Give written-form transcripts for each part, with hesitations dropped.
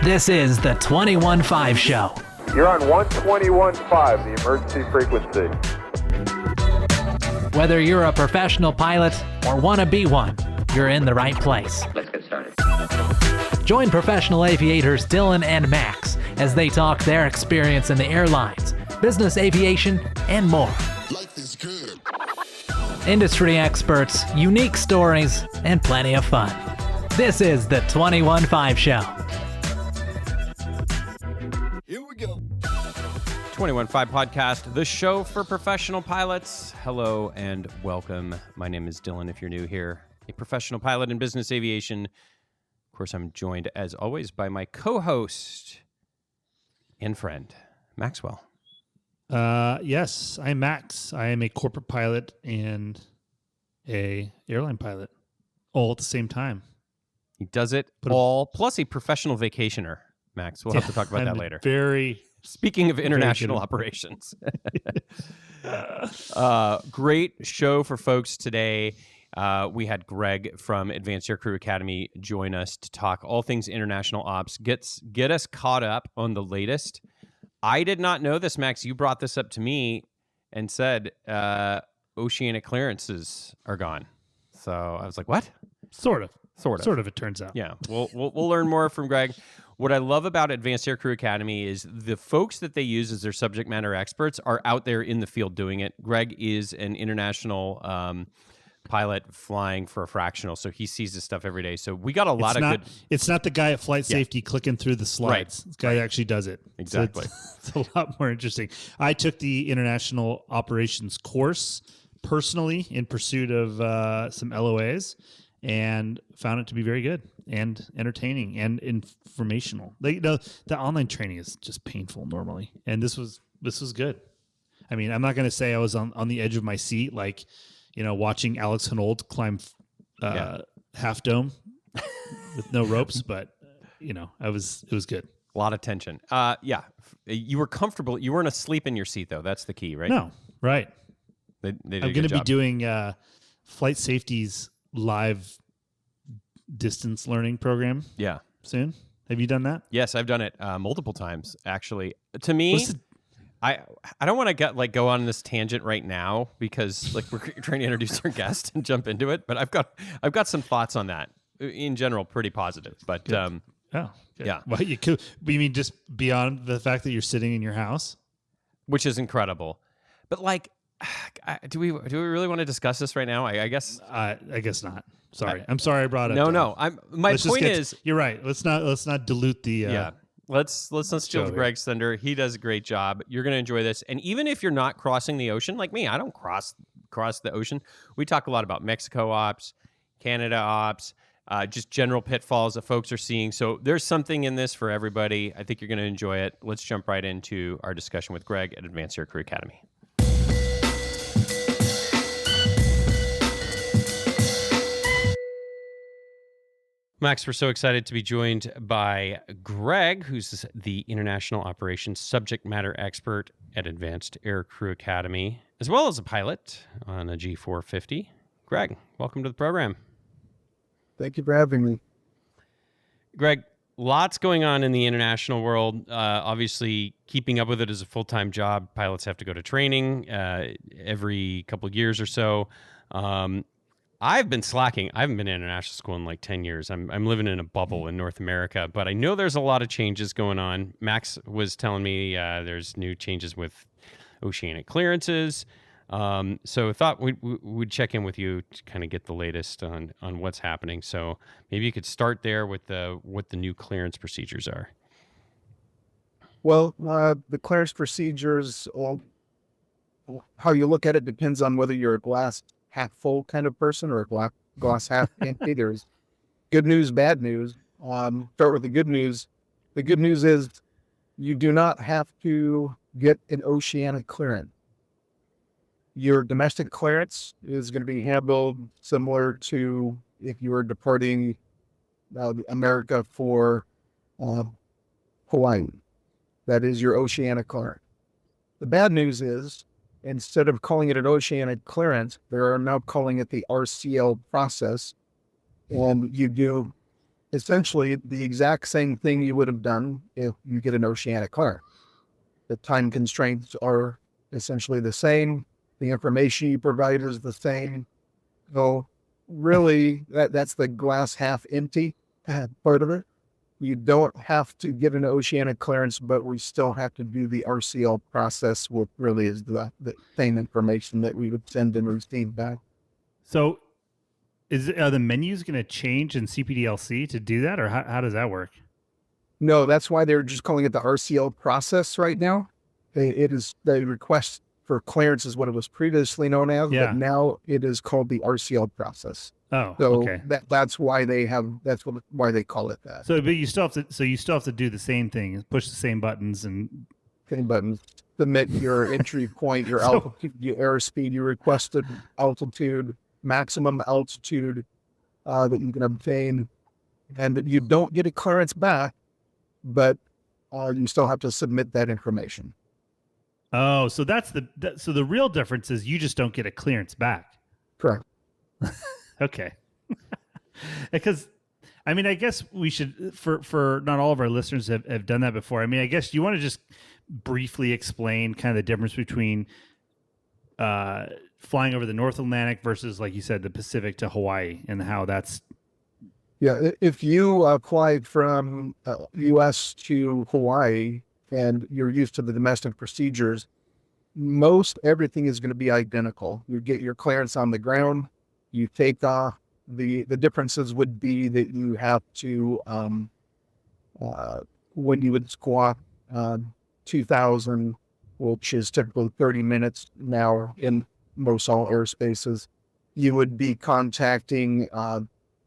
This is the 21.5 Show. You're on 121.5, the emergency frequency. Whether you're a professional pilot or want to be one, you're in the right place. Let's get started. Join professional aviators Dylan and Max as they talk their experience in the airlines, business aviation, and more. Life is good. Industry experts, unique stories, and plenty of fun. This is the 21.5 Show. Here we go. 21.5 Podcast, the show for professional pilots. Hello and welcome. My name is Dylan, if you're new here, a professional pilot in business aviation. Of course, I'm joined, as always, by my co-host and friend, Maxwell. Yes, I'm Max. I am a corporate pilot and a airline pilot all at the same time. He does it all, plus a professional vacationer, Max. We'll have to talk about that later. Speaking of international operations. Great show for folks today. We had Greg from Advanced Aircrew Academy join us to talk all things international ops, get us caught up on the latest. I did not know this, Max. You brought this up to me and said oceanic clearances are gone. So I was like, what? Sort of, it turns out. Yeah, we'll learn more from Greg. What I love about Advanced Aircrew Academy is the folks that they use as their subject matter experts are out there in the field doing it. Greg is an international pilot flying for a fractional, so he sees this stuff every day. So we got a lot of good. It's not the guy at flight safety clicking through the slides. Right. This guy actually does it. Exactly. So it's a lot more interesting. I took the international operations course personally in pursuit of some LOAs and found it to be very good and entertaining and informational. The online training is just painful normally, and this was good. I mean, I'm not going to say I was on the edge of my seat, like, watching Alex Honnold climb Half Dome with no ropes, but it was good. A lot of tension. You were comfortable. You weren't asleep in your seat, though. That's the key, right? No, right. They did I'm going to be doing flight safety's live distance learning program. Yeah. Soon. Have you done that? Yes, I've done it multiple times, actually. To me, I don't want to go on this tangent right now because we're trying to introduce our guest and jump into it. But I've got some thoughts on that. In general, pretty positive. But good. Yeah. Well, you mean just beyond the fact that you're sitting in your house, which is incredible. But do we really want to discuss this right now? I guess not. Sorry, I'm sorry I brought it. No. My point is, you're right. Let's not dilute the. Let's steal Greg's thunder. He does a great job. You're going to enjoy this. And even if you're not crossing the ocean, like me, I don't cross the ocean. We talk a lot about Mexico ops, Canada ops, just general pitfalls that folks are seeing. So there's something in this for everybody. I think you're going to enjoy it. Let's jump right into our discussion with Greg at Advanced Aircrew Academy. Max, we're so excited to be joined by Greg, who's the International Operations Subject Matter Expert at Advanced Aircrew Academy, as well as a pilot on a G450. Greg, welcome to the program. Thank you for having me. Greg, lots going on in the international world. Obviously, keeping up with it is a full-time job. Pilots have to go to training every couple of years or so. I've been slacking. I haven't been in international school in like 10 years. I'm living in a bubble in North America, but I know there's a lot of changes going on. Max was telling me there's new changes with oceanic clearances. So I thought we'd check in with you to kind of get the latest on what's happening. So maybe you could start there with what the new clearance procedures are. Well, the clearance procedures, how you look at it depends on whether you're a glass half full kind of person or a glass half empty. There's good news, bad news. Start with the good news. The good news is you do not have to get an oceanic clearance. Your domestic clearance is going to be handled similar to if you were departing America for Hawaii. That is your oceanic clearance. The bad news is, instead of calling it an oceanic clearance, they're now calling it the RCL process. And you do essentially the exact same thing you would have done if you get an oceanic clearance. The time constraints are essentially the same. The information you provide is the same. So really, that's the glass half empty part of it. You don't have to get an oceanic clearance, but we still have to do the RCL process, which really is the same information that we would send and receive back. So are the menus going to change in CPDLC to do that, or how does that work? No, that's why they're just calling it the RCL process right now. It is the request for clearance is what it was previously known as, but now it is called the RCL process. Oh, so okay. That's why why they call it that. So, but you still have to do the same thing, push the same buttons and same buttons. Submit your entry point, your altitude, your airspeed, your requested altitude, maximum altitude that you can obtain, and you don't get a clearance back, but you still have to submit that information. Oh, so so the real difference is you just don't get a clearance back. Correct. Okay. Because, I mean, I guess we should, for not all of our listeners have done that before. I mean, I guess you want to just briefly explain kind of the difference between flying over the North Atlantic versus, like you said, the Pacific to Hawaii, and how that's. Yeah, if you fly from U.S. to Hawaii and you're used to the domestic procedures, most everything is going to be identical. You get your clearance on the ground, you take off. The differences would be that you have to, when you would squawk 2,000, which is typically 30 minutes now in most all airspaces, you would be contacting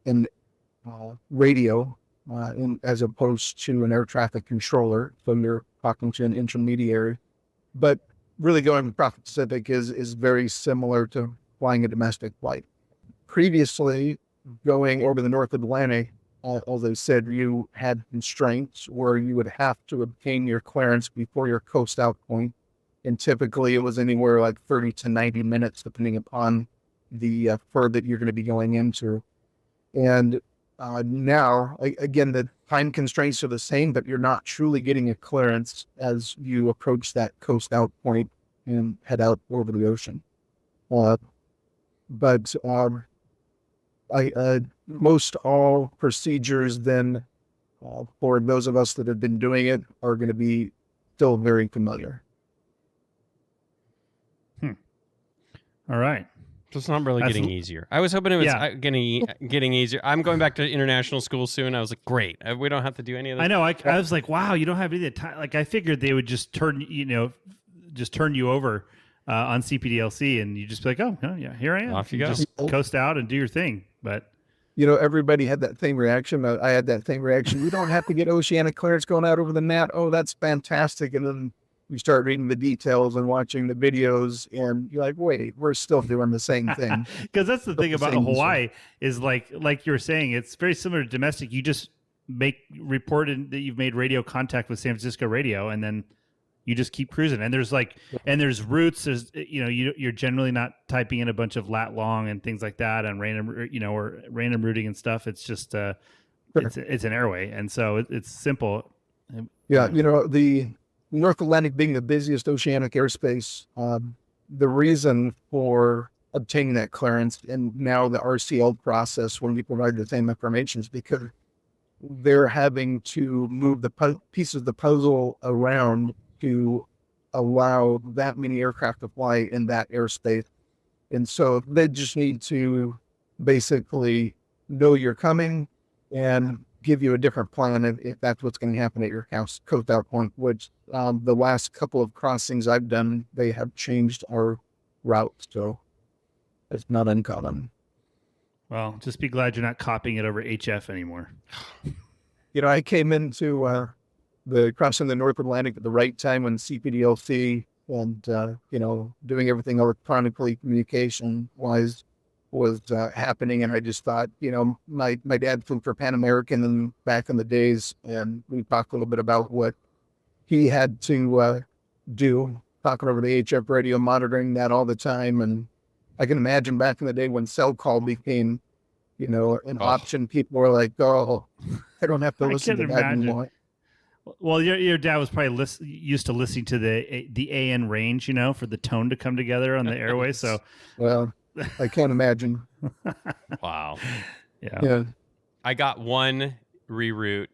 an radio as opposed to an air traffic controller. So you're talking to an intermediary. But really going across the Pacific is very similar to flying a domestic flight. Previously, going over the North Atlantic, as I said, you had constraints where you would have to obtain your clearance before your coast out point. And typically it was anywhere like 30 to 90 minutes, depending upon the fur that you're going to be going into. And now, again, the time constraints are the same, but you're not truly getting a clearance as you approach that coast out point and head out over the ocean. But most all procedures then, for those of us that have been doing it, are going to be still very familiar. All right. So it's not really getting easier. I was hoping it was getting easier. I'm going back to international school soon. I was like, great. We don't have to do any of this. I know. I was like, wow, you don't have any time. Like, I figured they would just turn you over on CPDLC, and you just be like, oh, yeah, here I am. Off you go. Just coast out and do your thing. But everybody had that same reaction. I had that same reaction. We don't have to get oceanic clearance going out over the mat. Oh, that's fantastic. And then we start reading the details and watching the videos, and you're like, wait, we're still doing the same thing. Because that's the thing about Hawaii is like you were saying, it's very similar to domestic. You just reported that you've made radio contact with San Francisco radio, and then you just keep cruising. And there's routes. There's you're generally not typing in a bunch of lat long and things like that on random or random routing and stuff. It's just it's an airway, and so it's simple. Yeah, the North Atlantic being the busiest oceanic airspace, the reason for obtaining that clearance and now the RCL process when we provide the same information is because they're having to move the pieces of the puzzle around to allow that many aircraft to fly in that airspace. And so they just need to basically know you're coming and give you a different plan if that's what's going to happen at your coast out point, which the last couple of crossings I've done, they have changed our route. So it's not uncommon. Well, just be glad you're not copying it over HF anymore. I came into the crossing the North Atlantic at the right time when CPDLC and, doing everything electronically communication wise was happening. And I just thought, my dad flew for Pan American back in the days, and we talked a little bit about what he had to do, talking over the HF radio, monitoring that all the time. And I can imagine back in the day when cell call became an option. People are like, oh, I don't have to I listen can to that imagine. anymore. Well, your dad was probably used to listening to the AN range, for the tone to come together on the airway. So, Well, I can't imagine. Wow. Yeah. I got one reroute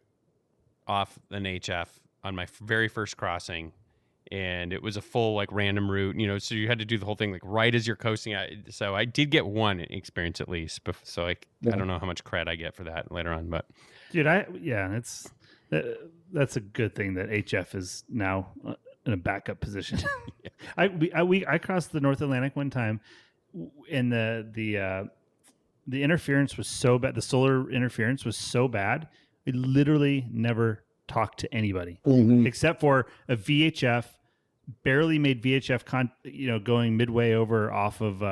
off an HF on my very first crossing, and it was a full like random route, so you had to do the whole thing like right as you're coasting out. So I did get one experience at least. So I don't know how much credit I get for that later on, but dude, that's a good thing that HF is now in a backup position. I crossed the North Atlantic one time, and the interference was so bad. The solar interference was so bad. We literally never talked to anybody except for a VHF. Barely made VHF going midway over off of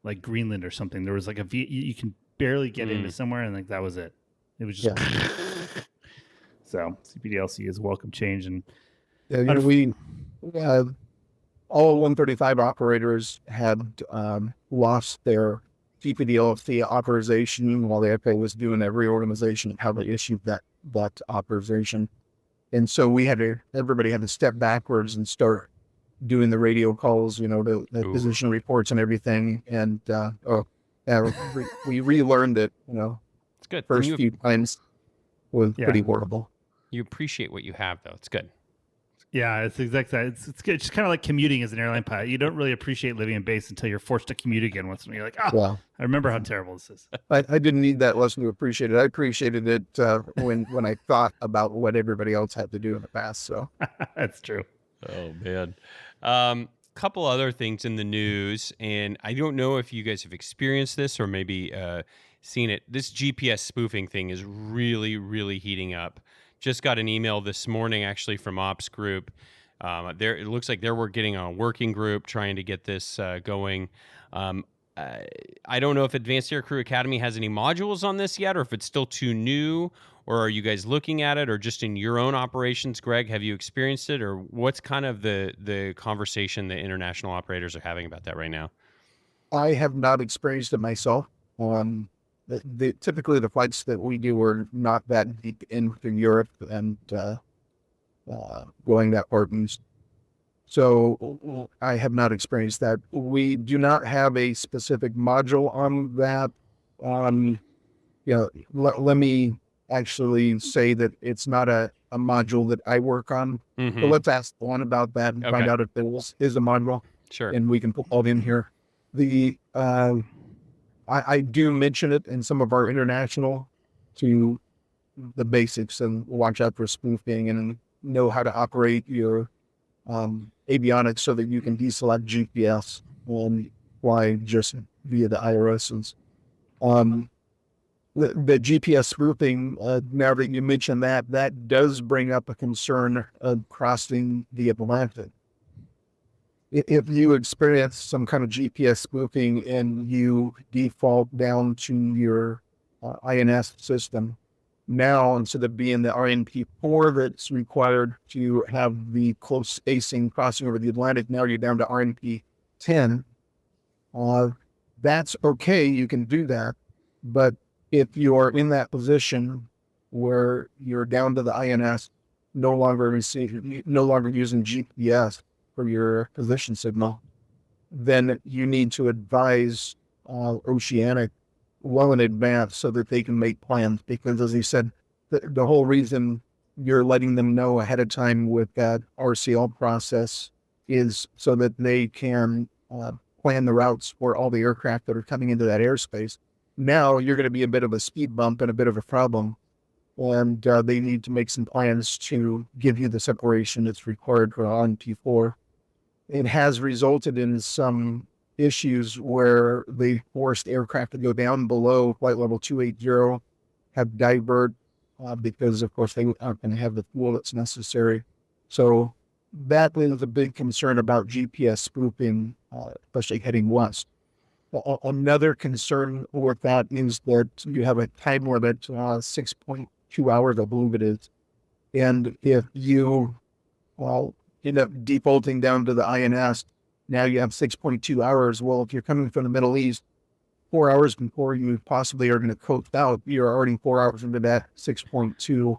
like Greenland or something. There was like you can barely get into somewhere, and like that was it. It was just so CPDLC is a welcome change. And we all 135 operators had lost their CPDLC authorization while the FAA was doing a reorganization of how they issued that authorization. And so everybody had to step backwards and start doing the radio calls, the position reports and everything. And we relearned it, it's good. First few times was pretty horrible. You appreciate what you have, though. It's good. Yeah, it's exactly that. It's good. It's just kind of like commuting as an airline pilot. You don't really appreciate living in base until you're forced to commute again once in a while. You're like, wow. I remember how terrible this is. I didn't need that lesson to appreciate it. I appreciated it when I thought about what everybody else had to do in the past. So that's true. Oh man. Couple other things in the news, and I don't know if you guys have experienced this or maybe seen it. This GPS spoofing thing is really, really heating up. Just got an email this morning, actually, from OpsGroup. It looks like we're getting a working group trying to get this going. I don't know if Advanced Aircrew Academy has any modules on this yet, or if it's still too new, or are you guys looking at it, or just in your own operations, Greg, have you experienced it, or what's kind of the conversation the international operators are having about that right now? I have not experienced it myself. Typically the flights that we do are not that deep into Europe and going that far east. So I have not experienced that. We do not have a specific module on that. Let me actually say that it's not a module that I work on. So let's ask Juan about that and find out if there is a module. Sure. And we can put all in here. I do mention it in some of our international to the basics and watch out for spoofing and know how to operate your avionics so that you can deselect GPS and fly just via the IRSs. The GPS spoofing, now that you mention that does bring up a concern of crossing the Atlantic. If you experience some kind of GPS spoofing and you default down to your INS system, now instead of being the RNP4 that's required to have the close spacing crossing over the Atlantic, now you're down to RNP10. That's okay, you can do that. But if you are in that position where you're down to the INS, no longer using GPS for your position signal, then you need to advise Oceanic well in advance so that they can make plans. Because as you said, the whole reason you're letting them know ahead of time with that RCL process is so that they can plan the routes for all the aircraft that are coming into that airspace. Now you're going to be a bit of a speed bump and a bit of a problem. And they need to make some plans to give you the separation that's required for RNP4. It has resulted in some issues where they forced aircraft to go down below flight level 280, have divert, because of course they aren't going to have the fuel that's necessary. So that is a big concern about GPS spoofing, especially heading west. Another concern with that is that you have a time limit, 6.2 hours, I believe it is. And if you, end up defaulting down to the INS, now you have 6.2 hours. Well, if you're coming from the Middle East, 4 hours before you possibly are going to coast out, you're already 4 hours into that 6.2.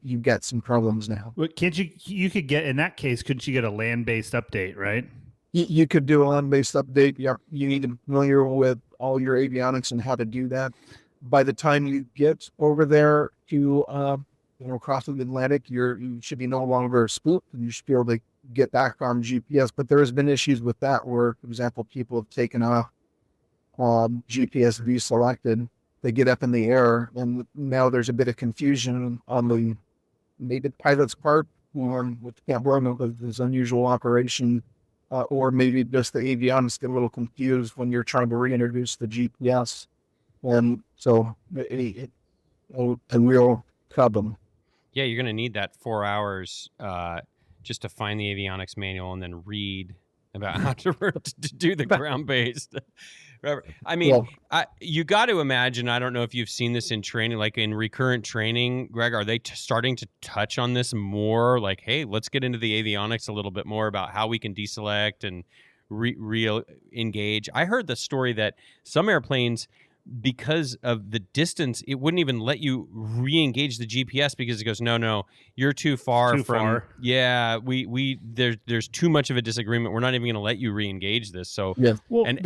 You've got some problems now. But can't you could get, in that case, couldn't you get a land-based update, right? You could do a land-based update. You need to be familiar with all your avionics and how to do that. By the time you get over there to across the Atlantic, you should be no longer spoofed, and you should be able to get back on GPS. But there has been issues with that, where, for example, people have taken off GPS deselected. They get up in the air, and now there's a bit of confusion on the maybe the pilot's part, with can't run of this unusual operation, or maybe just the avionics get a little confused when you're trying to reintroduce the GPS, and so it's a real problem. Yeah, you're going to need that 4 hours just to find the avionics manual and then read about how to do the ground-based. I mean, you got to imagine, I don't know if you've seen this in training, like in recurrent training, Greg, are they starting to touch on this more? Like, hey, let's get into the avionics a little bit more about how we can deselect and re-engage. I heard the story that some airplanes, because of the distance, it wouldn't even let you re-engage the GPS because it goes, no, you're too far from. Yeah, there's too much of a disagreement. We're not even going to let you re-engage this. So yeah, and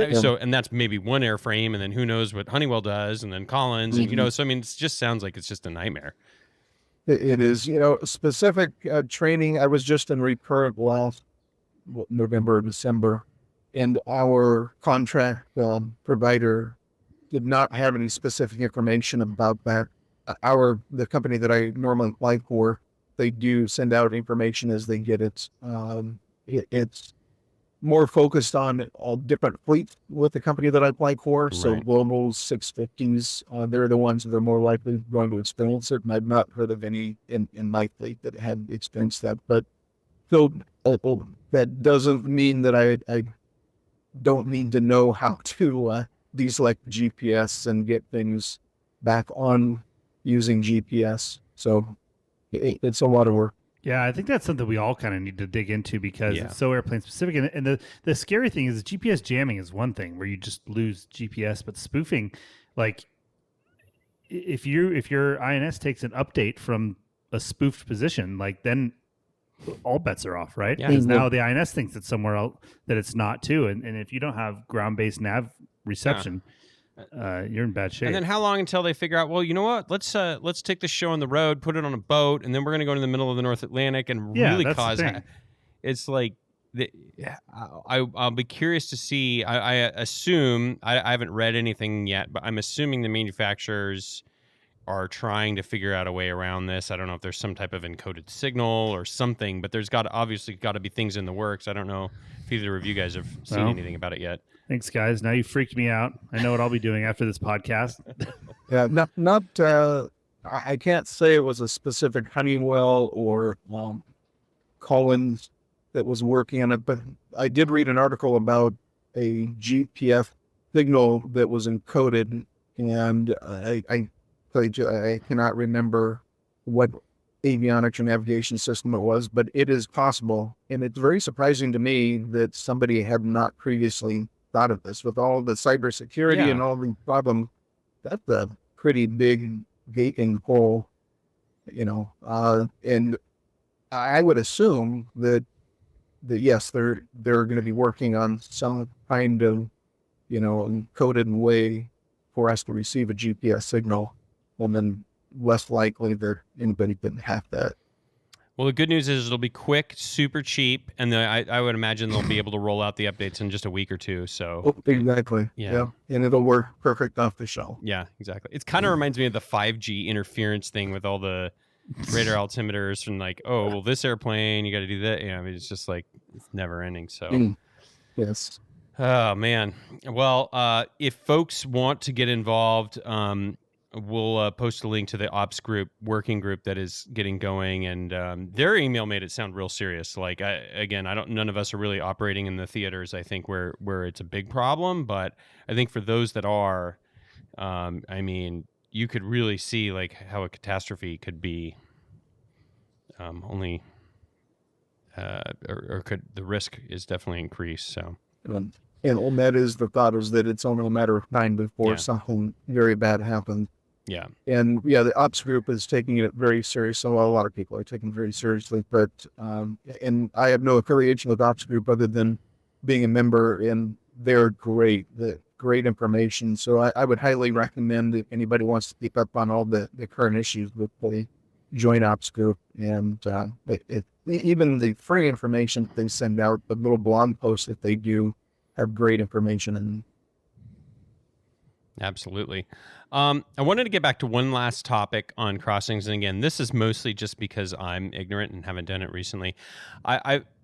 that's maybe one airframe, and then who knows what Honeywell does, and then Collins, and so I mean, it just sounds like it's just a nightmare. It is, specific training. I was just in recurrent last November, December, and our contract provider did not have any specific information about that. The company that I normally apply for, they do send out information as they get it. It's more focused on all different fleets with the company that I apply for. Right. So global 650s, they're the ones that are more likely going to experience it. And I've not heard of any in my fleet that had experienced that. But so that doesn't mean that I don't need to know how to deselect GPS and get things back on using GPS. So it's a lot of work. Yeah, I think that's something we all kind of need to dig into because it's so airplane specific. And the scary thing is GPS jamming is one thing where you just lose GPS, but spoofing, like if your INS takes an update from a spoofed position, like then all bets are off, right? Because now the INS thinks it's somewhere else that it's not too. And if you don't have ground-based nav reception, you're in bad shape. And then how long until they figure out, well, you know what, let's take this show on the road, put it on a boat, and then we're going to go into the middle of the North Atlantic and really cause it's like I'll be curious to see. I assume I haven't read anything yet, but I'm assuming the manufacturers are trying to figure out a way around this. I don't know if there's some type of encoded signal or something, but there's obviously got to be things in the works. I don't know if either of you guys have seen anything about it yet. Thanks, guys. Now you freaked me out. I know what I'll be doing after this podcast. Yeah, not. I can't say it was a specific Honeywell or Collins that was working on it, but I did read an article about a GPS signal that was encoded, and I cannot remember what avionics or navigation system it was, but it is possible, and it's very surprising to me that somebody had not previously thought of this. With all the cybersecurity and all the problems, that's a pretty big gaping hole, and I would assume that yes, they're going to be working on some kind of, encoded way for us to receive a GPS signal, and then less likely that anybody can hack that. Well, the good news is it'll be quick, super cheap, and I would imagine they'll be able to roll out the updates in just a week or two. So exactly, yeah, and it'll work perfect off the shelf. Yeah, exactly. It kind of reminds me of the 5G interference thing with all the radar altimeters and like, oh, well, this airplane, you got to do that. I mean, it's just like it's never ending. So, yes. Oh man. Well, if folks want to get involved, we'll post a link to the OpsGroup working group that is getting going, and their email made it sound real serious. Like, none of us are really operating in the theaters, I think, where it's a big problem, but I think for those that are, I mean, you could really see like how a catastrophe could be the risk is definitely increased. So And that is the thought, is that it's only a matter of time before Yeah. something very bad happens. Yeah. And yeah, the ops group is taking it very seriously. Well, a lot of people are taking it very seriously, but and I have no affiliation with ops group other than being a member, and they're great, great information. So I would highly recommend, if anybody wants to keep up on all the current issues, with the join ops group. And even the free information that they send out, the little blog posts that they do, have great information. And Absolutely. I wanted to get back to one last topic on crossings, and again, this is mostly just because I'm ignorant and haven't done it recently.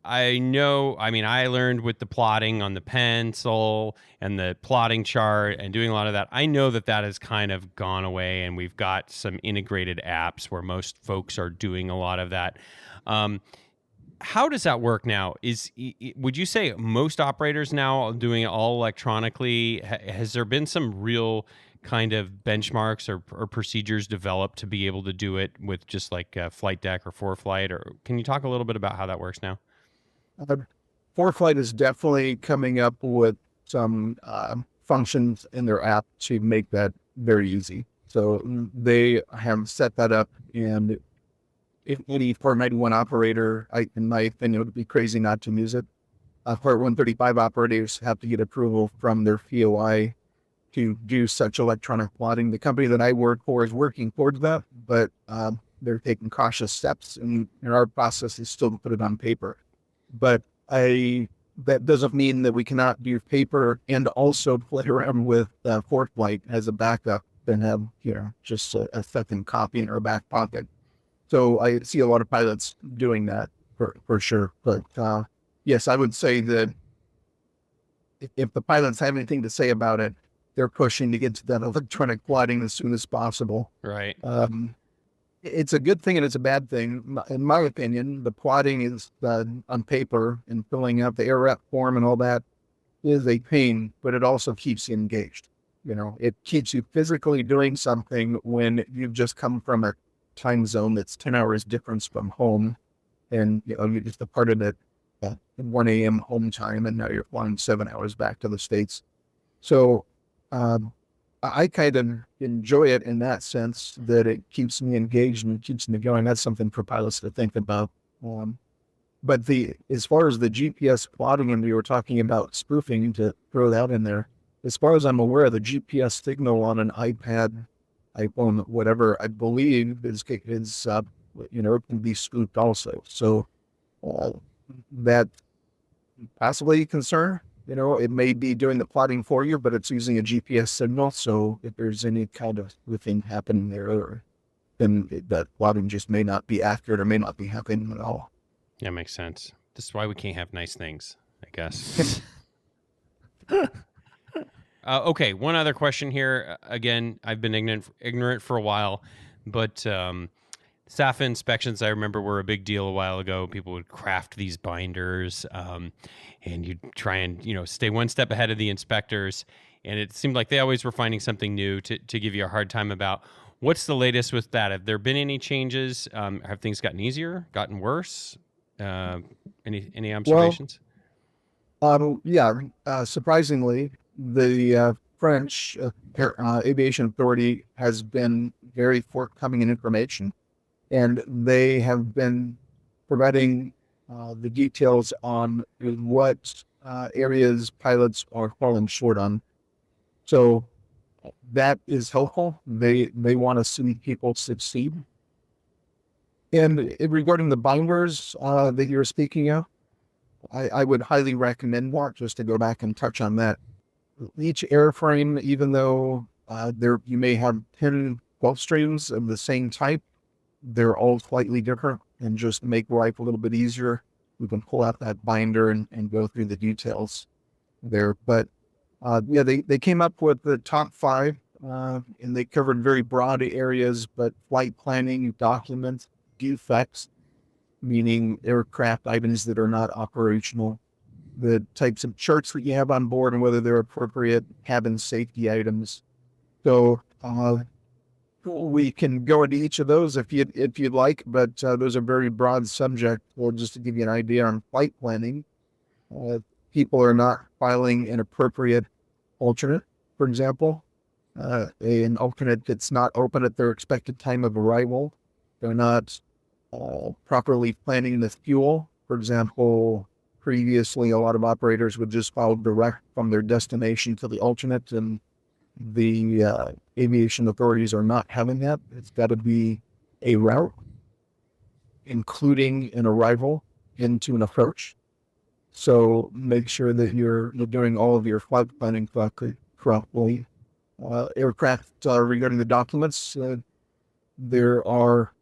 I know. I mean, I learned with the plotting on the pencil and the plotting chart and doing a lot of that. I know that that has kind of gone away, and we've got some integrated apps where most folks are doing a lot of that. How does that work now? Would you say most operators now are doing it all electronically? Has there been some real kind of benchmarks or procedures developed to be able to do it with just like flight deck or ForeFlight? Or can you talk a little bit about how that works now? ForeFlight is definitely coming up with some functions in their app to make that very easy. So they have set that up, and if any Part 91 operator, in my opinion, it would be crazy not to use it. Part 135 operators have to get approval from their POI to do such electronic plotting. The company that I work for is working towards that, but they're taking cautious steps, and our process is still to put it on paper. But that doesn't mean that we cannot do paper and also play around with ForeFlight as a backup and have, just a second copy in our back pocket. So I see a lot of pilots doing that for sure. But yes, I would say that if the pilots have anything to say about it, they're pushing to get to that electronic plotting as soon as possible. Right. It's a good thing and it's a bad thing. In my opinion, the plotting is on paper and filling out the air rep form and all that is a pain, but it also keeps you engaged. It keeps you physically doing something when you've just come from a time zone that's 10 hours difference from home, and you're just a part of that 1 a.m. home time, and now you're flying 7 hours back to the States. So I kind of enjoy it in that sense, that it keeps me engaged and keeps me going. That's something for pilots to think about. But as far as the GPS plotting, and we were talking about spoofing, to throw that in there, as far as I'm aware, the GPS signal on an iPad, iPhone, whatever, I believe is it can be spoofed also. So that possibly a concern. It may be doing the plotting for you, but it's using a GPS signal. So if there's any kind of thing happening there, then that plotting just may not be accurate or may not be happening at all. That makes sense. This is why we can't have nice things, I guess. Okay, one other question here. Again, I've been ignorant for a while, but SAFA inspections, I remember, were a big deal a while ago. People would craft these binders, and you'd try and stay one step ahead of the inspectors. And it seemed like they always were finding something new to give you a hard time about. What's the latest with that? Have there been any changes? Have things gotten easier, gotten worse? Any observations? Surprisingly, the French Aviation Authority has been very forthcoming in information, and they have been providing the details on what areas pilots are falling short on. So that is helpful. They want to see people succeed. And regarding the binders that you're speaking of, I would highly recommend one, just to go back and touch on that. Each airframe, even though you may have 10 Gulfstreams of the same type, they're all slightly different, and just make life a little bit easier, we can pull out that binder and go through the details there. But they came up with the top 5, and they covered very broad areas, but flight planning, documents, defects, meaning aircraft items that are not operational, the types of charts that you have on board and whether they're appropriate, cabin safety items. So we can go into each of those if you'd like, but those are very broad subjects. Or just to give you an idea on flight planning, people are not filing an appropriate alternate, for example, an alternate that's not open at their expected time of arrival. They're not properly planning the fuel. For example, previously, a lot of operators would just file direct from their destination to the alternate, and the aviation authorities are not having that. It's got to be a route, including an arrival into an approach. So make sure that you're doing all of your flight planning correctly. Aircraft, regarding the documents, there are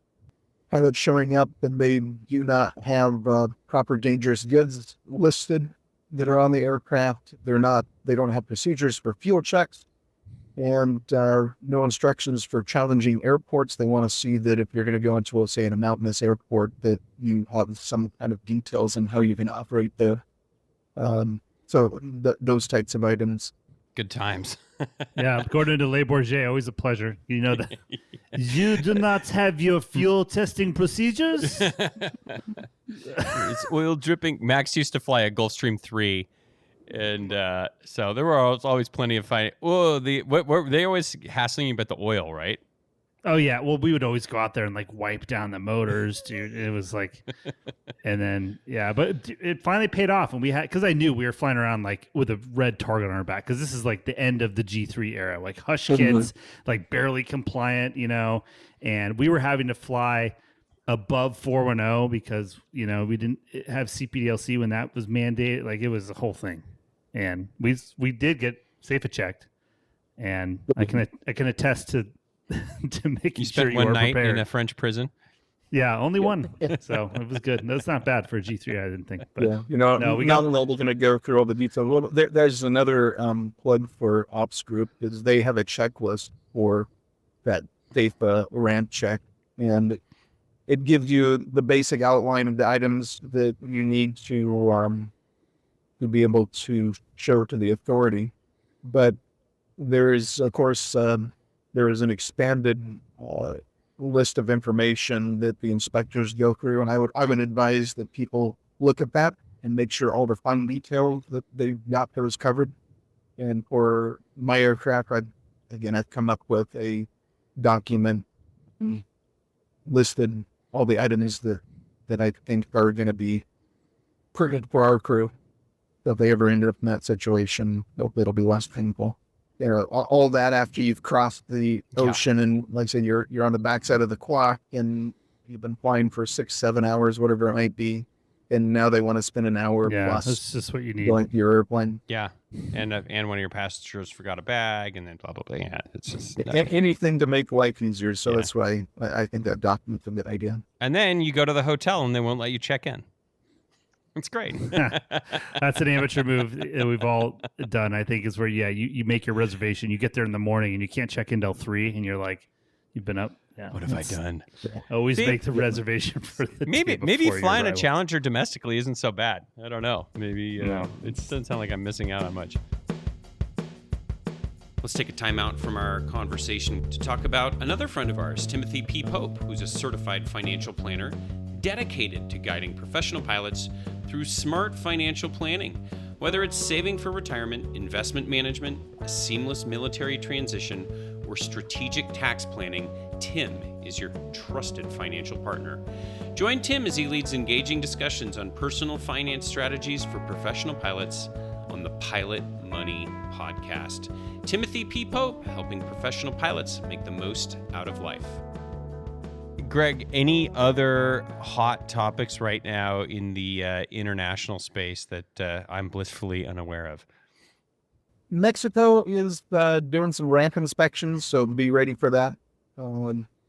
pilots showing up and they do not have proper dangerous goods listed that are on the aircraft. They don't have procedures for fuel checks, and no instructions for challenging airports. They want to see that if you're going to go into, say, a mountainous airport, that you have some kind of details on how you can operate there. Those types of items. Good times. Yeah, according to Le Bourget, always a pleasure. You know that. You do not have your fuel testing procedures? It's oil dripping. Max used to fly a Gulfstream 3, and so there were always plenty of fighting. Oh, they always hassling you about the oil, right? Oh, yeah. Well, we would always go out there and like wipe down the motors, dude. It was like, and then, yeah, but it finally paid off. And because I knew we were flying around like with a red target on our back, because this is like the end of the G3 era, like hush kids, like barely compliant, and we were having to fly above 410 because, we didn't have CPDLC when that was mandated. Like it was a whole thing. And we did get SAFA checked. And I can attest to making sure you one are night prepared. in a French prison. Yeah, only one. So it was good. That's not bad for a G3, I didn't think. But Yeah, we not going to go through all the details. Well, there's another plug for OpsGroup, is they have a checklist for that SAFA ramp check, and it gives you the basic outline of the items that you need to be able to show to the authority. But there is, of course, there is an expanded list of information that the inspectors go through, and I would advise that people look at that and make sure all the fine details that they've got those covered. And for my aircraft, I've come up with a document listed all the items that I think are going to be pertinent for our crew. So if they ever ended up in that situation, it'll be less painful. All that after you've crossed the ocean, and like I said, you're on the backside of the clock, and you've been flying for 6-7 hours, whatever it might be, and now they want to spend an hour plus. That's just what you need. Going to your airplane. Yeah, and one of your passengers forgot a bag, and then blah blah blah. Yeah, it's just Anything to make life easier. So that's why I think that document's a good idea. And then you go to the hotel, and they won't let you check in. It's great. That's an amateur move that we've all done, I think, is where, you make your reservation. You get there in the morning and you can't check in until 3, and you're like, you've been up. Yeah, what have I done? Always make the reservation for the maybe flying a Challenger domestically isn't so bad. I don't know. Maybe No. It doesn't sound like I'm missing out on much. Let's take a time out from our conversation to talk about another friend of ours, Timothy P. Pope, who's a certified financial planner dedicated to guiding professional pilots through smart financial planning. Whether it's saving for retirement, investment management, a seamless military transition, or strategic tax planning, Tim is your trusted financial partner. Join Tim as he leads engaging discussions on personal finance strategies for professional pilots on the Pilot Money podcast. Timothy P. Pope, helping professional pilots make the most out of life. Greg, any other hot topics right now in the international space that I'm blissfully unaware of? Mexico is doing some ramp inspections, so be ready for that.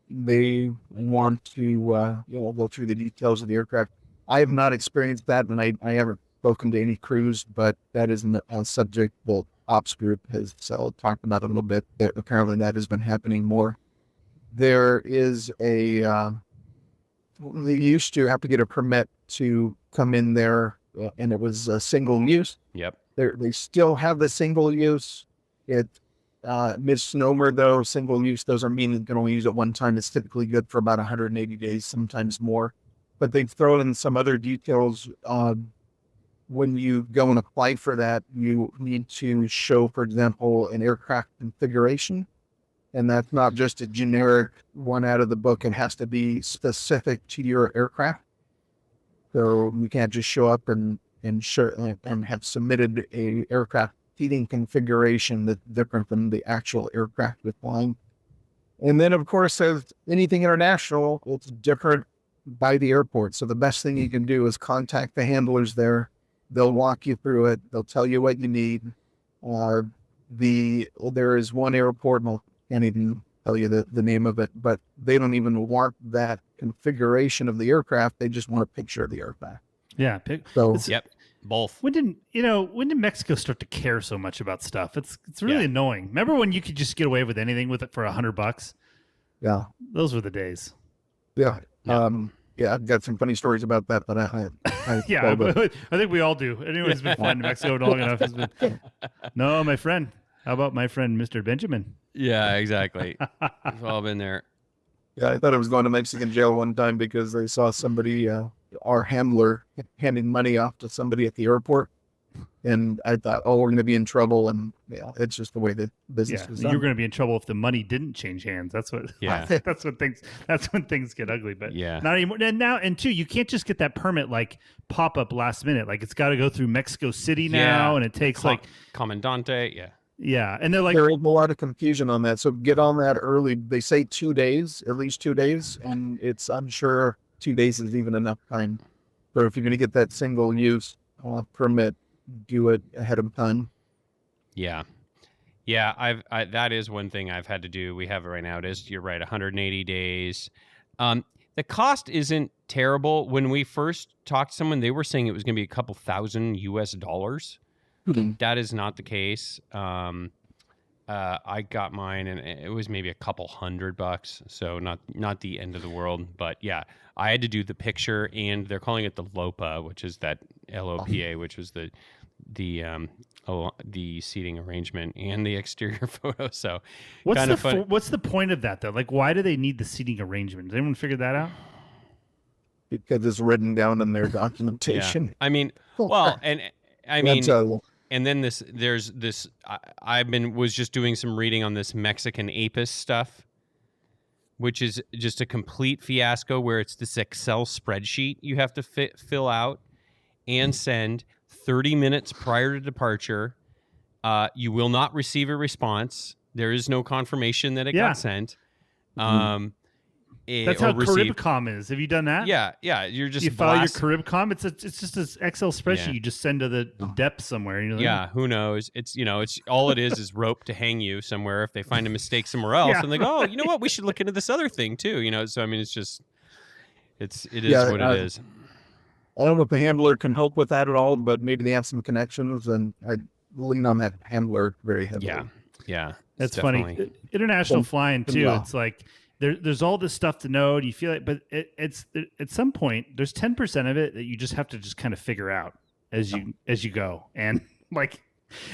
They want to go through the details of the aircraft. I have not experienced that, and I haven't spoken to any crews, but that is a subject that OpsGroup has talked about a little bit. Apparently that has been happening more. There is they used to have to get a permit to come in there, and it was a single use. Yep. They still have the single use. It misnomer though, single use doesn't mean you can only use it one time. It's typically good for about 180 days, sometimes more. But they've thrown in some other details when you go and apply for that, you need to show, for example, an aircraft configuration. And that's not just a generic one out of the book. It has to be specific to your aircraft. So you can't just show up and have submitted a aircraft seating configuration that's different than the actual aircraft you're flying. And then, of course, as anything international, it's different by the airport. So the best thing you can do is contact the handlers there. They'll walk you through it. They'll tell you what you need. There is one airport, and I can't even tell you the name of it, but they don't even want that configuration of the aircraft. They just want a picture of the aircraft. Yeah. So Yep. Both. When did Mexico start to care so much about stuff? It's really annoying. Remember when you could just get away with anything with it for $100? yeah, Those were the days. yeah. I've got some funny stories about that, but I Yeah, I think we all do. Anyone who's been flying to Mexico long enough has been. No, my friend. How about my friend, Mr. Benjamin? Yeah, exactly. We've all been there. Yeah, I thought I was going to Mexican jail one time because they saw somebody, our handler, handing money off to somebody at the airport. And I thought, oh, we're going to be in trouble. And yeah, it's just the way that business is done. You're going to be in trouble if the money didn't change hands. That's what. Yeah. That's when things get ugly. But Yeah. not anymore. And two, you can't just get that permit like pop up last minute. Like it's got to go through Mexico City now, and it takes Commandante. Yeah. yeah, and they're like There is a lot of confusion on that. So get on that early. They say 2 days, at least 2 days. And it's unsure 2 days is even enough time. So if you're going to get that single use permit, do it ahead of time. Yeah. Yeah. That is one thing I've had to do. We have it right now. It is, you're right, 180 days. The cost isn't terrible. When we first talked to someone, they were saying it was going to be a couple $1,000 US. That is not the case. I got mine and it was maybe a couple $100, so not the end of the world. But yeah, I had to do the picture, and they're calling it the LOPA, which is that LOPA, which was the seating arrangement and the exterior photo. So what's the point of that though? Like, why do they need the seating arrangement? Did anyone figure that out? Because it's written down in their documentation. Yeah. I mean, well, and I mean, and then there's this. Was just doing some reading on this Mexican APIS stuff, which is just a complete fiasco. Where it's this Excel spreadsheet you have to fill out and send 30 minutes prior to departure. You will not receive a response. There is no confirmation that it got sent. That's how Caribcom is. Have you done that? Yeah. You file your Caribcom. It's just this Excel spreadsheet you just send to the depth somewhere. Yeah, who knows? It's all it is rope to hang you somewhere if they find a mistake somewhere else, and they go, oh, you know what? We should look into this other thing too. So I mean, it is what it is. I don't know if the handler can help with that at all, but maybe they have some connections, and I lean on that handler very heavily. Yeah. That's funny. International flying too. It's like. There's all this stuff to know, and you feel like, but it's at some point there's 10% of it that you just have to just kind of figure out as you go. And like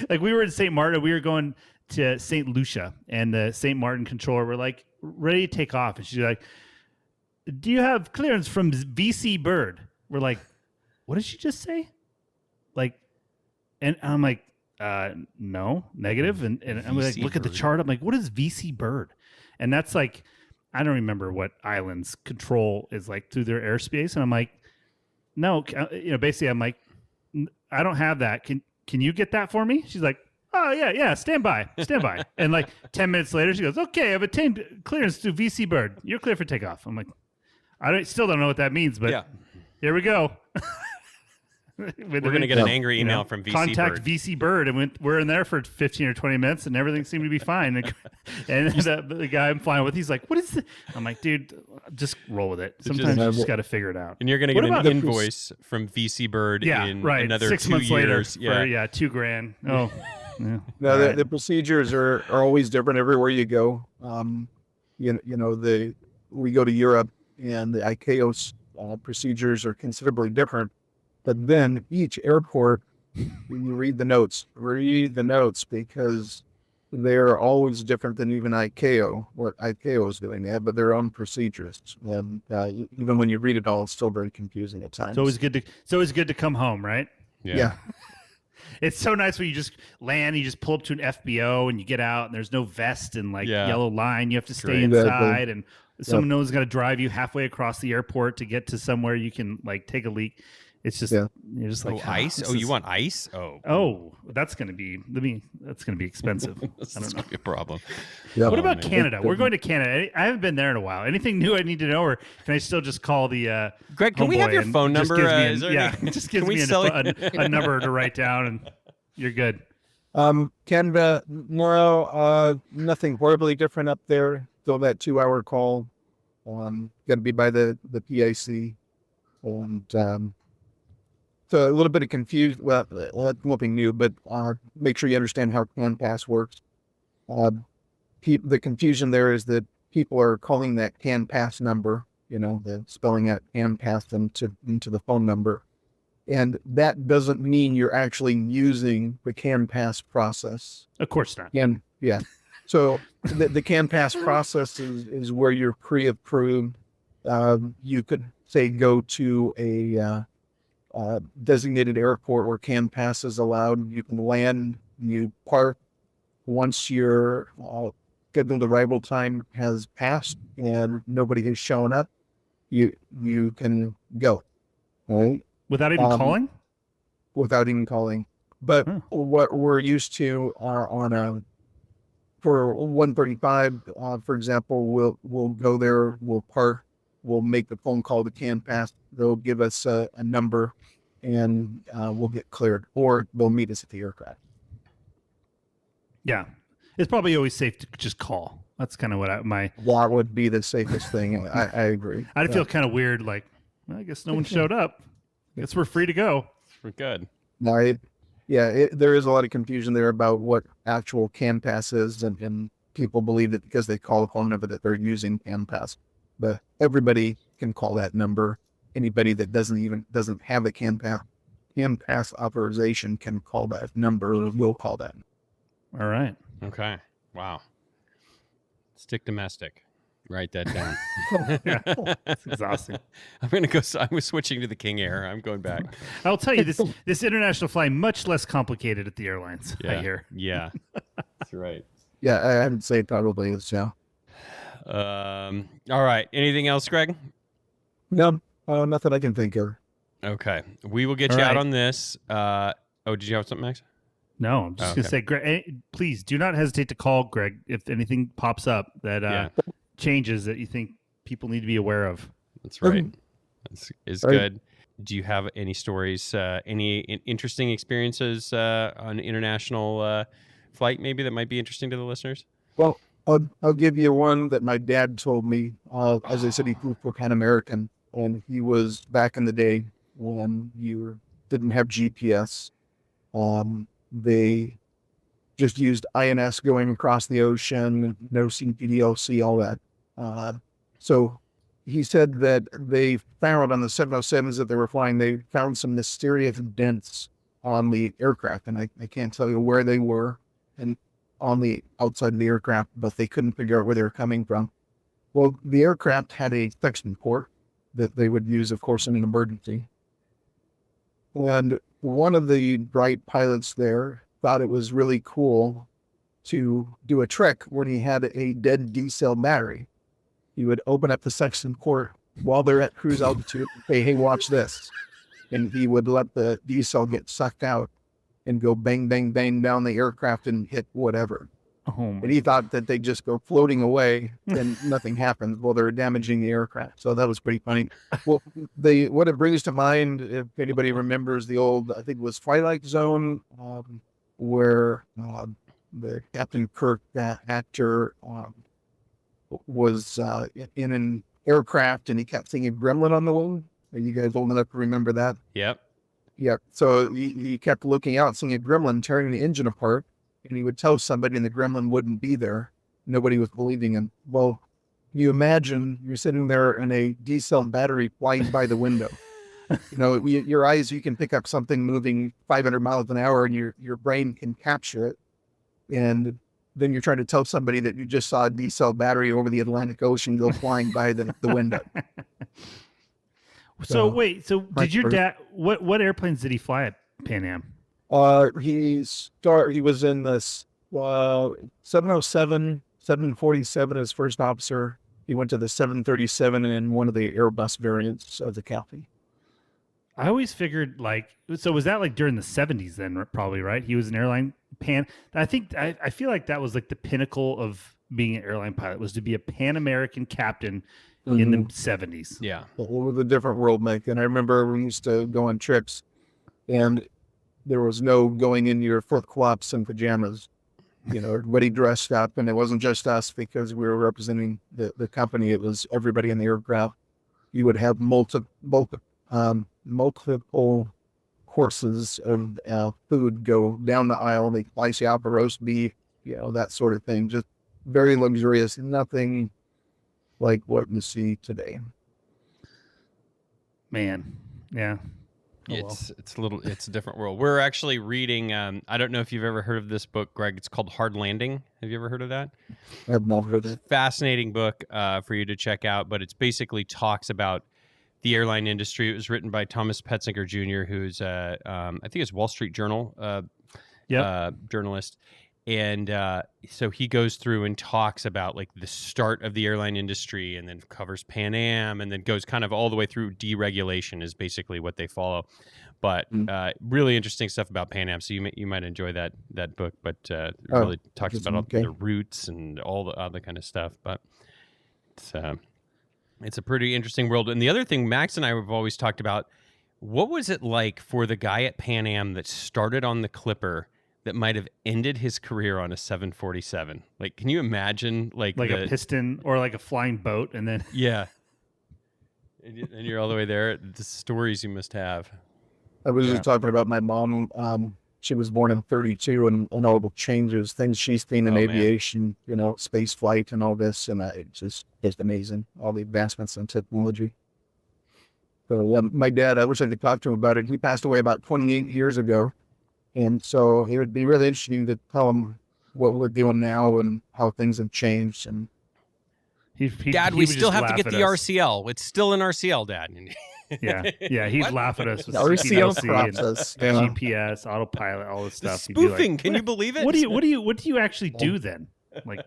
we were in St. Martin, we were going to St. Lucia, and the St. Martin controller were like ready to take off, and she's like, "Do you have clearance from VC Bird?" We're like, "What did she just say?" Like, and I'm like, "No, negative." And I'm like, look at the chart. I'm like, "What is VC Bird?" And that's like. I don't remember what islands control is like through their airspace. And I'm like, no, basically I'm like, I don't have that. Can you get that for me? She's like, oh yeah. Stand by. And like 10 minutes later, she goes, okay, I've attained clearance through VC Bird. You're clear for takeoff. I'm like, still don't know what that means, but here we go. We're going to get an angry email from VC Contact Bird. VC Bird, and we're in there for 15 or 20 minutes, and everything seemed to be fine. And the guy I'm flying with, he's like, "What is this?" I'm like, "Dude, just roll with it. Sometimes you just got to figure it out." And you're going to get an invoice from VC Bird in another 6 2 months years. Later for $2,000. Oh, yeah. No, the procedures are always different everywhere you go. We go to Europe, and the ICAO procedures are considerably different. But then each airport, when you read the notes because they're always different than even ICAO, what ICAO is doing. They have their own procedures. And even when you read it all, it's still very confusing at times. It's always good to come home, right? Yeah. It's so nice when you just land, you just pull up to an FBO and you get out and there's no vest and yellow line. You have to stay Great. inside and someone knows got to drive you halfway across the airport to get to somewhere you can take a leak. It's just you're just like ice. You want ice? That's gonna be expensive. That's I don't know. gonna be a problem. Yeah. What about Canada? We're going to Canada. I haven't been there in a while. Anything new I need to know, or can I still just call the Greg, can we have homeboy your and phone it just number? gives me Is there any- it just gives Can we me sell a number to write down, and you're good. Canada, no, nothing horribly different up there. Still that 2-hour call. Got to be by the PAC, and so a little bit of confusion. Well, nothing new, but make sure you understand how CanPass works. The confusion there is that people are calling that CanPass number, the spelling out CanPass into the phone number. And that doesn't mean you're actually using the CanPass process. Of course not. Yeah. So the CanPass process is where you're pre-approved. You could say go to a designated airport where CanPass is allowed. You can land, you park. Once your scheduled arrival time has passed and nobody has shown up, you can go. All right. Without even calling? Without even calling. But what we're used to are for 135, for example, we'll go there, we'll park, we'll make the phone call to CanPass. They'll give us a number, and we'll get cleared, or they'll meet us at the aircraft. Yeah, it's probably always safe to just call. That's kind of what That would be the safest thing. I agree. I'd feel kind of weird, like, well, I guess no one showed up. Guess we're free to go. We're good. No, there is a lot of confusion there about what actual CanPass is, and people believe that because they call the phone number that they're using CanPass. But everybody can call that number. Anybody that doesn't have a CanPass authorization can call that number, or will call that. All right. Okay. Wow. Stick domestic. Write that down. It's exhausting. I was switching to the King Air. I'm going back. I'll tell you, this international flying much less complicated at the airlines. Yeah. I hear. Yeah. That's right. Yeah, I would say probably is, yeah. All right. Anything else, Greg? No, nothing I can think of. Okay. We will get All you out right. on this. Did you have something, Max? No, I'm just going to say, Greg, please do not hesitate to call Greg if anything pops up that changes that you think people need to be aware of. That's right. That's good. Do you have any stories, any interesting experiences on international flight maybe that might be interesting to the listeners? Well, I'll give you one that my dad told me. As I said, he flew for Pan American, and he was back in the day when you didn't have GPS. They just used INS going across the ocean, no CPDLC, all that. So he said that they found on the 707s that they were flying, they found some mysterious dents on the aircraft. And I can't tell you where they were and on the outside of the aircraft, but they couldn't figure out where they were coming from. Well, the aircraft had a suction port that they would use, of course, in an emergency. And one of the bright pilots there thought it was really cool to do a trick when he had a dead D-cell battery. He would open up the suction port while they're at cruise altitude and say, hey, watch this. And he would let the D-cell get sucked out and go bang, bang, bang down the aircraft and hit whatever. And he thought that they'd just go floating away and nothing happens while they're damaging the aircraft. So that was pretty funny. Well, what it brings to mind, if anybody remembers the old, I think it was Twilight Zone, where the Captain Kirk actor was in an aircraft and he kept singing Gremlin on the wing. Are you guys old enough to remember that? Yep. Yeah. So he kept looking out, singing Gremlin, tearing the engine apart. And he would tell somebody and the gremlin wouldn't be there. Nobody was believing him. Well, you imagine you're sitting there in a D-cell battery flying by the window. Your eyes, you can pick up something moving 500 miles an hour and your brain can capture it. And then you're trying to tell somebody that you just saw a D-cell battery over the Atlantic Ocean go flying by the window. So did your dad, what airplanes did he fly at Pan Am? He was in this 707, 747 as first officer. He went to the 737 in one of the Airbus variants of the Calfee. I always figured so was that like during the 70s then, probably, right? He was an airline I feel like that was like the pinnacle of being an airline pilot, was to be a Pan American captain in the 70s. Yeah. It was a different world, Mike. And I remember we used to go on trips, and there was no going in your flip-flops and pajamas. Everybody dressed up, and it wasn't just us because we were representing the company. It was everybody in the aircraft. You would have multiple courses of food go down the aisle. They slice you out a roast beef, that sort of thing. Just very luxurious. Nothing like what you see today. Man, yeah. It's a different world. We're actually reading. I don't know if you've ever heard of this book, Greg. It's called Hard Landing. Have you ever heard of that? I have not heard of it. Fascinating book for you to check out. But it's basically talks about the airline industry. It was written by Thomas Petzinger Jr., who's I think it's Wall Street Journal journalist. And so he goes through and talks about like the start of the airline industry, and then covers Pan Am, and then goes kind of all the way through deregulation is basically what they follow. But really interesting stuff about Pan Am. So you might enjoy that book. But really talks about all the routes and all the other kind of stuff. But it's a pretty interesting world. And the other thing Max and I have always talked about, what was it like for the guy at Pan Am that started on the Clipper that might have ended his career on a 747? Like, can you imagine like a piston or like a flying boat, and then yeah, and you're all the way there? The stories you must have. I was just talking about my mom. She was born in 32, and all the changes, things she's seen in aviation, space flight and all this, and it's just amazing, all the advancements in technology. So my dad, I wish I could talk to him about it. He passed away about 28 years ago. And so it would be really interesting to tell him what we're doing now and how things have changed. And Dad, we still have to get the RCL. It's still an RCL, Dad. Yeah. He'd laugh at us with RCL process, and GPS, autopilot, all this stuff. Spoofing, can you believe it? What do you actually do then? Like,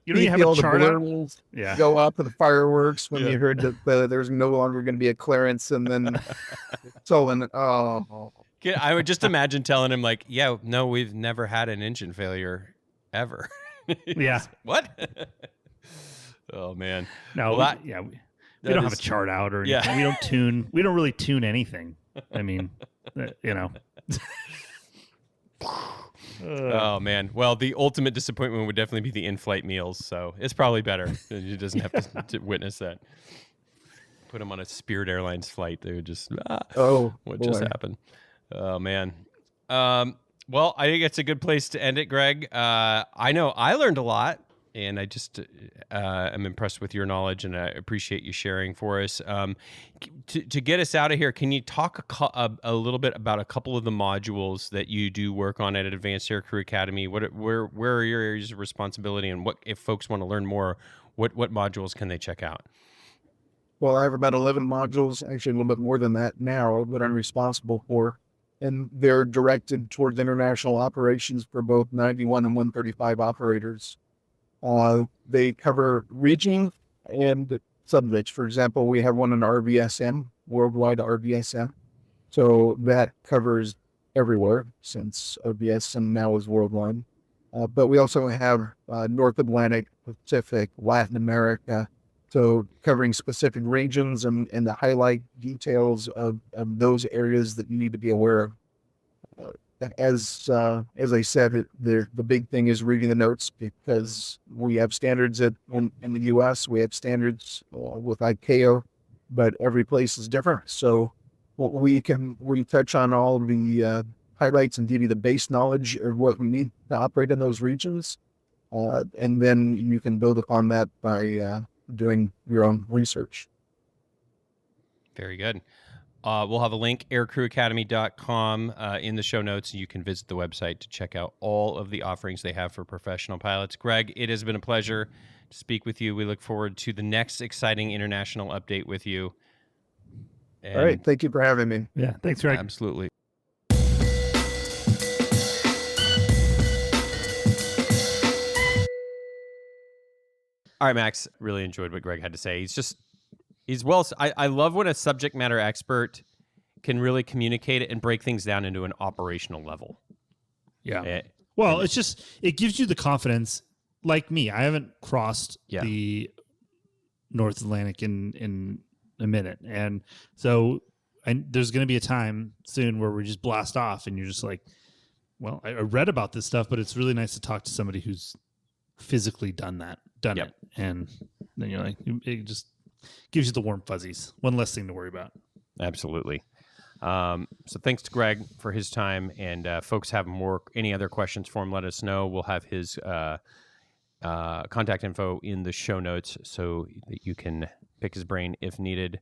you don't even have a chart out? Go up with the fireworks when you heard that there's no longer going to be a clearance, and then I would just imagine telling him like, yeah, no, we've never had an engine failure ever. Yeah. What? Oh man. No, we don't have a chart out or anything. Yeah. We don't really tune anything. I mean, Oh man. Well, the ultimate disappointment would definitely be the in-flight meals. So it's probably better. He doesn't have to witness that. Put him on a Spirit Airlines flight. They would just, what just happened? Oh man. Well, I think it's a good place to end it, Greg. I know I learned a lot, and I just am impressed with your knowledge, and I appreciate you sharing for us. To get us out of here, can you talk a little bit about a couple of the modules that you do work on at Advanced Aircrew Academy? Where are your areas of responsibility, and what if folks want to learn more? What modules can they check out? Well, I have about 11 modules, actually a little bit more than that now, that I'm responsible for. And they're directed towards international operations for both 91 and 135 operators. They cover region and subjects. For example, we have one in RVSM, worldwide RVSM. So that covers everywhere, since RVSM now is worldwide. But we also have North Atlantic, Pacific, Latin America. So covering specific regions and the highlight details of those areas that you need to be aware of. As I said, the big thing is reading the notes, because we have standards in the U.S., we have standards with ICAO, but every place is different. So we touch on all of the highlights and give you the base knowledge of what we need to operate in those regions. And then you can build upon that by doing your own research. Very good. We'll have a link, aircrewacademy.com, in the show notes. You can visit the website to check out all of the offerings they have for professional pilots. Greg, it has been a pleasure to speak with you. We look forward to the next exciting international update with you. All right. Thank you for having me. Yeah. Thanks, Greg. Absolutely. All right, Max, really enjoyed what Greg had to say. I love when a subject matter expert can really communicate it and break things down into an operational level. Yeah. Well, it gives you the confidence. Like me, I haven't crossed the North Atlantic in a minute. And so there's going to be a time soon where we just blast off and you're just like, well, I read about this stuff, but it's really nice to talk to somebody who's physically done it. And then you're like, it just gives you the warm fuzzies. One less thing to worry about. Absolutely. So thanks to Greg for his time, and folks have any other questions for him, let us know. We'll have his contact info in the show notes so that you can pick his brain if needed.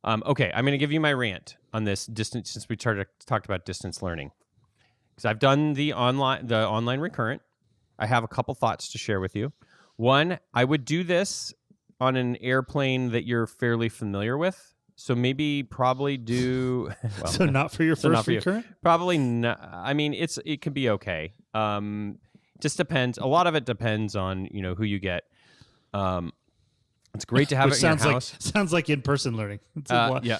Okay, I'm going to give you my rant on this distance since we talked about distance learning. Because I've done the online recurrent. I have a couple thoughts to share with you. One, I would do this on an airplane that you're fairly familiar with. So probably do. Well, so not for your first recurrent? Probably not. I mean, it could be okay. Just depends. A lot of it depends on who you get. It's great to have it in your house. Sounds like in-person learning. Yeah,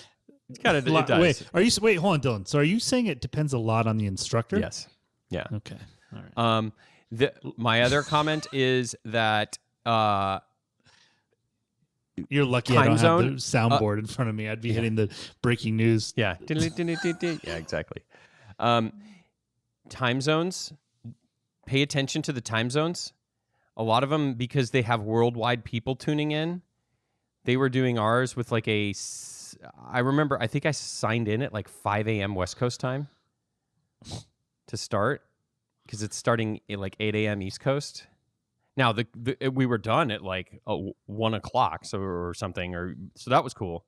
it's kind of. It does. Wait, hold on, Dylan. So are you saying it depends a lot on the instructor? Yes. Yeah. Okay. All right. My other comment is that. You're lucky I don't have the soundboard in front of me. I'd be hitting the breaking news. Yeah. Yeah, exactly. Time zones. Pay attention to the time zones. A lot of them, because they have worldwide people tuning in, they were doing ours with I remember, I think I signed in at 5 a.m. West Coast time to start, because it's starting at 8 a.m. East Coast. Now, we were done at 1 o'clock or something, so that was cool.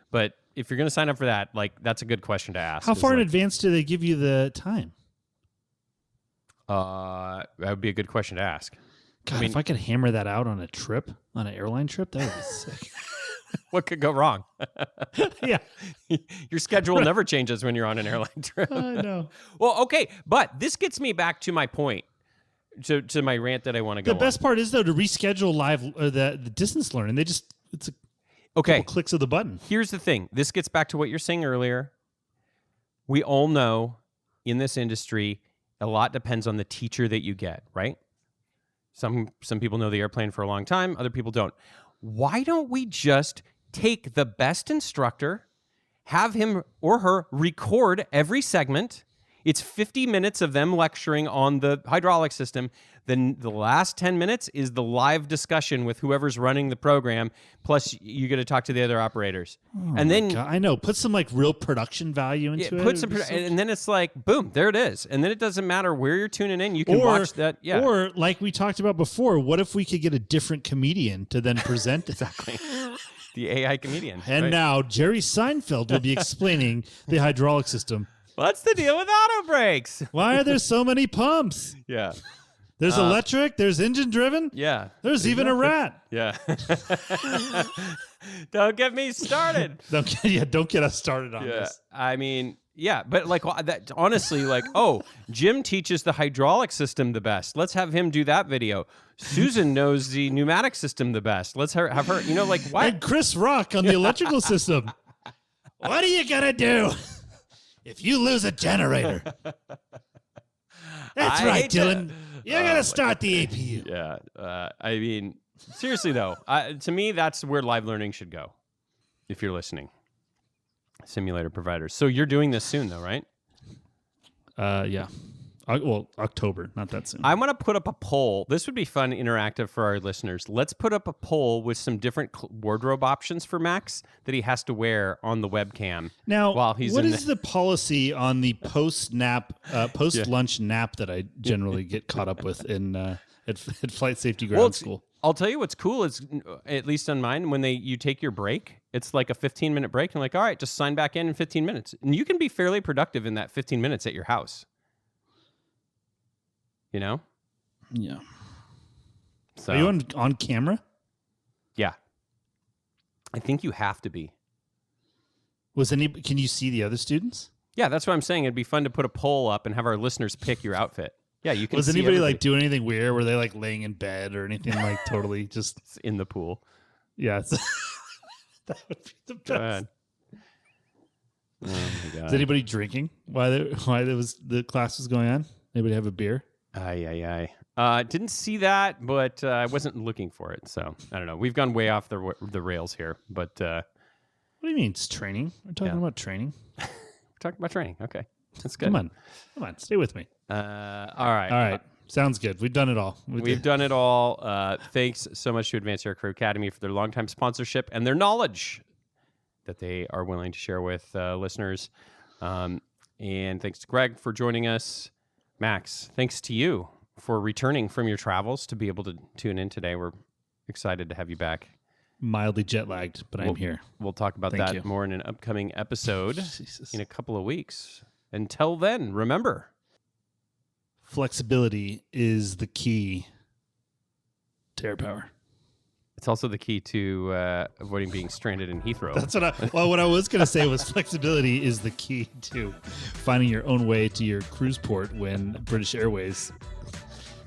But if you're going to sign up for that, that's a good question to ask. How far in advance do they give you the time? That would be a good question to ask. God, if I could hammer that out on an airline trip, that would be sick. What could go wrong? Yeah. Your schedule never changes when you're on an airline trip. I know. Well, okay, but this gets me back to my point. To my rant that I want to go. The best part is though to reschedule live the distance learning. It's a couple clicks of the button. Here's the thing. This gets back to what you're saying earlier. We all know in this industry, a lot depends on the teacher that you get, right? Some people know the airplane for a long time. Other people don't. Why don't we just take the best instructor, have him or her record every segment? It's 50 minutes of them lecturing on the hydraulic system. Then the last 10 minutes is the live discussion with whoever's running the program. Plus, you get to talk to the other operators. And then I know, put some real production value into it. And then it's boom, there it is. And then it doesn't matter where you're tuning in. You can watch that. Yeah. Or like we talked about before, what if we could get a different comedian to then present it? Exactly. The AI comedian. And now Jerry Seinfeld will be explaining the hydraulic system. What's the deal with auto brakes? Why are there so many pumps? Yeah. There's electric. There's engine driven. Yeah. There's even a rat. Yeah. Don't get me started. Don't get us started on this. I mean, yeah, but that honestly, Jim teaches the hydraulic system the best. Let's have him do that video. Susan knows the pneumatic system the best. Let's have her, what? And Chris Rock on the electrical system. What are you gonna do if you lose a generator? That's right, Dylan. You're going to start the APU. Yeah. I mean, seriously, though, to me, that's where live learning should go, if you're listening. Simulator providers. So you're doing this soon, though, right? Yeah. October, not that soon. I want to put up a poll. This would be fun, interactive for our listeners. Let's put up a poll with some different wardrobe options for Max that he has to wear on the webcam. Now, while he's what is the policy on the post-lunch nap that I generally get caught up with at Flight Safety Ground School? I'll tell you what's cool is, at least on mine, when you take your break, it's like a 15-minute break. And all right, just sign back in 15 minutes. And you can be fairly productive in that 15 minutes at your house. Yeah. So, are you on camera? Yeah. I think you have to be. Can you see the other students? Yeah, that's what I'm saying. It'd be fun to put a poll up and have our listeners pick your outfit. Yeah, you can Was see anybody everybody. like doing anything weird? Were they like laying in bed or anything like totally just It's in the pool. yeah? That would be the Go best. ahead. Oh my Is god. anybody drinking while the class was going on? Anybody have a beer? Aye. Didn't see that, but I wasn't looking for it. So I don't know. We've gone way off the rails here, but What do you mean it's training? We're talking Yeah. about training. we're talking about training. Okay, that's good. Come on, stay with me. All right. All right, sounds good. We've done it all. We've done it all. Thanks so much to Advanced Aircrew Academy for their longtime sponsorship and their knowledge that they are willing to share with listeners. And thanks to Greg for joining us. Max, thanks to you for returning from your travels to be able to tune in today. We're excited to have you back. mildly jet lagged, but I'm here. We'll talk about Thank that you. more in an upcoming episode Jesus. in a couple of weeks. Until then, remember, Flexibility is the key to air power. it's also the key to avoiding being stranded in Heathrow. That's what I was going to say was flexibility is the key to finding your own way to your cruise port when British Airways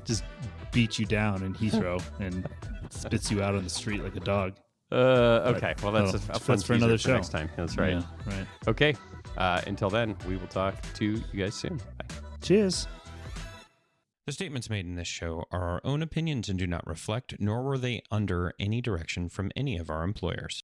just beats you down in Heathrow and spits you out on the street like a dog. Okay, well, that's Oh, a fun that's for another teaser show. next time. That's right. Yeah, right. Okay, until then, we will talk to you guys soon. Bye. Cheers. The statements made in this show are our own opinions and do not reflect, nor were they under any direction from any of our employers.